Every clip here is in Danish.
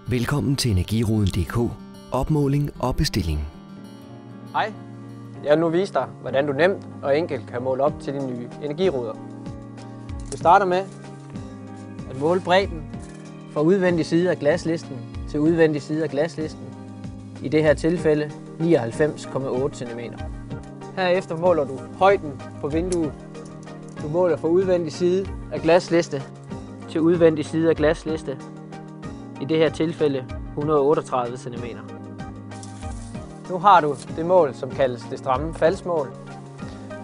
Velkommen til Energiruden.dk. Opmåling og bestilling. Hej, jeg vil nu vise dig, hvordan du nemt og enkelt kan måle op til de nye energiruder. Vi starter med at måle bredden fra udvendig side af glaslisten til udvendig side af glaslisten. I det her tilfælde 99,8 cm. Herefter måler du højden på vinduet. Du måler fra udvendig side af glasliste til udvendig side af glasliste. I det her tilfælde 138 cm. Nu har du det mål, som kaldes det stramme faldsmål.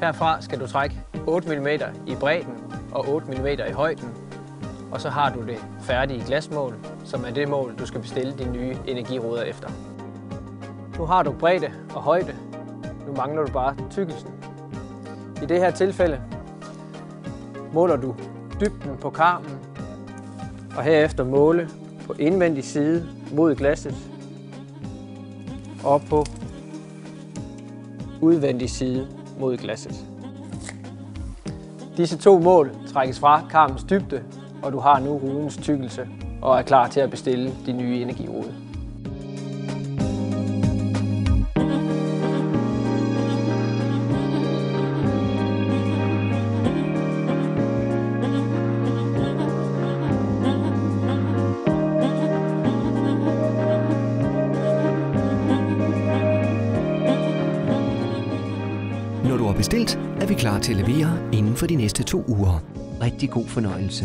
Herfra skal du trække 8 mm i bredden og 8 mm i højden. Og så har du det færdige glasmål, som er det mål, du skal bestille dine nye energiruder efter. Nu har du bredde og højde. Nu mangler du bare tykkelsen. I det her tilfælde måler du dybden på karmen, og herefter måle på indvendig side mod glasset og på udvendig side mod glasset. Disse to mål trækkes fra karmens dybde, og du har nu rudens tykkelse og er klar til at bestille de nye energiruder. Når du har bestilt, er vi klar til at levere inden for de næste 2 uger. Rigtig god fornøjelse.